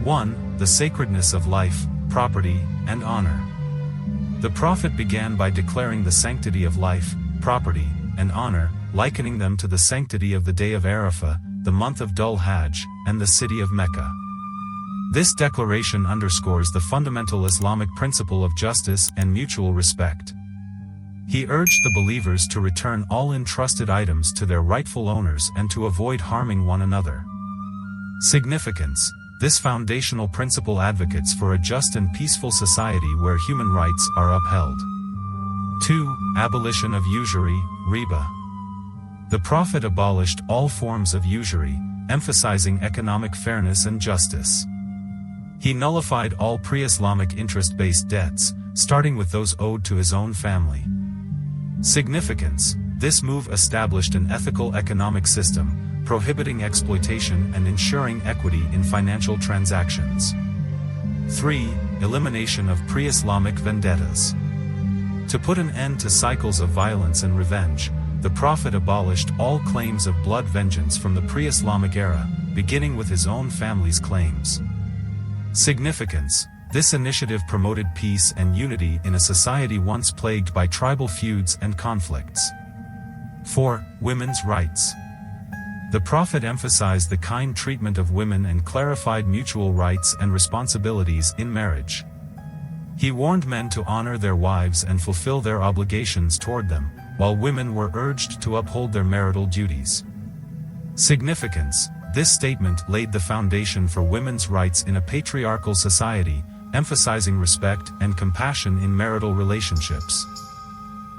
1. The sacredness of life, property, and honor. The Prophet began by declaring the sanctity of life, property, and honor, likening them to the sanctity of the day of Arafah, the month of Dhul Hijjah, and the city of Mecca. This declaration underscores the fundamental Islamic principle of justice and mutual respect. He urged the believers to return all entrusted items to their rightful owners and to avoid harming one another. Significance: this foundational principle advocates for a just and peaceful society where human rights are upheld. 2. Abolition of usury, riba. The Prophet abolished all forms of usury, emphasizing economic fairness and justice. He nullified all pre-Islamic interest-based debts, starting with those owed to his own family. Significance: this move established an ethical economic system, prohibiting exploitation and ensuring equity in financial transactions. 3. Elimination of pre-Islamic vendettas. To put an end to cycles of violence and revenge, the Prophet abolished all claims of blood vengeance from the pre-Islamic era, beginning with his own family's claims. Significance: this initiative promoted peace and unity in a society once plagued by tribal feuds and conflicts. 4. Women's rights. The Prophet emphasized the kind treatment of women and clarified mutual rights and responsibilities in marriage. He warned men to honor their wives and fulfill their obligations toward them, while women were urged to uphold their marital duties. Significance: this statement laid the foundation for women's rights in a patriarchal society, emphasizing respect and compassion in marital relationships.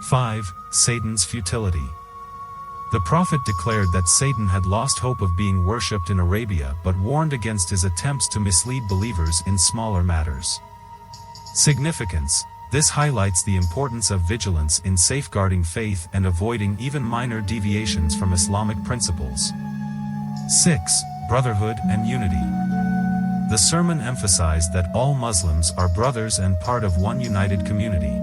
5. Satan's futility. The Prophet declared that Satan had lost hope of being worshipped in Arabia but warned against his attempts to mislead believers in smaller matters. Significance: this highlights the importance of vigilance in safeguarding faith and avoiding even minor deviations from Islamic principles. 6. Brotherhood and unity. The sermon emphasized that all Muslims are brothers and part of one united community.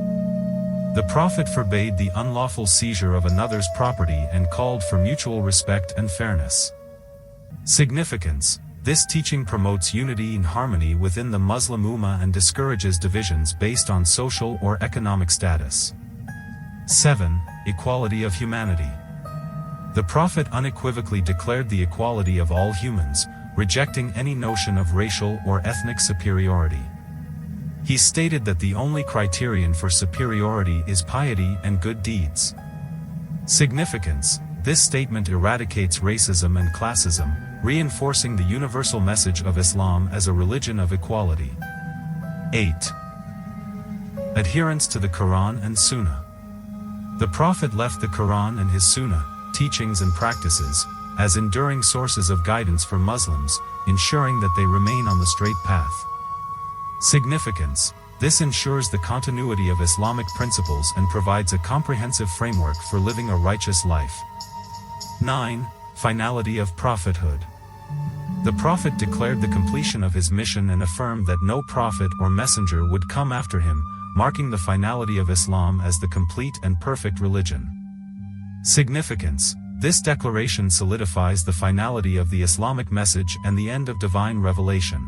The Prophet forbade the unlawful seizure of another's property and called for mutual respect and fairness. Significance: this teaching promotes unity and harmony within the Muslim Ummah and discourages divisions based on social or economic status. 7. Equality of humanity. The Prophet unequivocally declared the equality of all humans, rejecting any notion of racial or ethnic superiority. He stated that the only criterion for superiority is piety and good deeds. Significance: this statement eradicates racism and classism, reinforcing the universal message of Islam as a religion of equality. 8. Adherence to the Quran and Sunnah. The Prophet left the Quran and his Sunnah, teachings and practices, as enduring sources of guidance for Muslims, ensuring that they remain on the straight path. Significance: this ensures the continuity of Islamic principles and provides a comprehensive framework for living a righteous life. 9. Finality of prophethood. The Prophet declared the completion of his mission and affirmed that no prophet or messenger would come after him, marking the finality of Islam as the complete and perfect religion. Significance: this declaration solidifies the finality of the Islamic message and the end of divine revelation.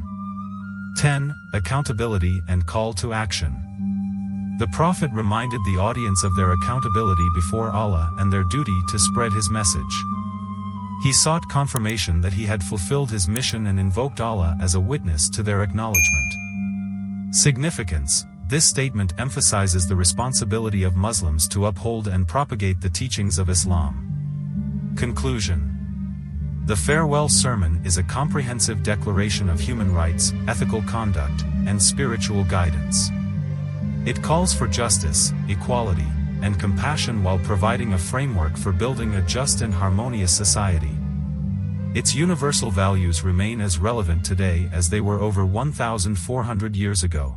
10. Accountability and call to action. The Prophet reminded the audience of their accountability before Allah and their duty to spread his message. He sought confirmation that he had fulfilled his mission and invoked Allah as a witness to their acknowledgement. Significance: this statement emphasizes the responsibility of Muslims to uphold and propagate the teachings of Islam. Conclusion: the farewell sermon is a comprehensive declaration of human rights, ethical conduct, and spiritual guidance. It calls for justice, equality, and compassion while providing a framework for building a just and harmonious society. Its universal values remain as relevant today as they were over 1,400 years ago.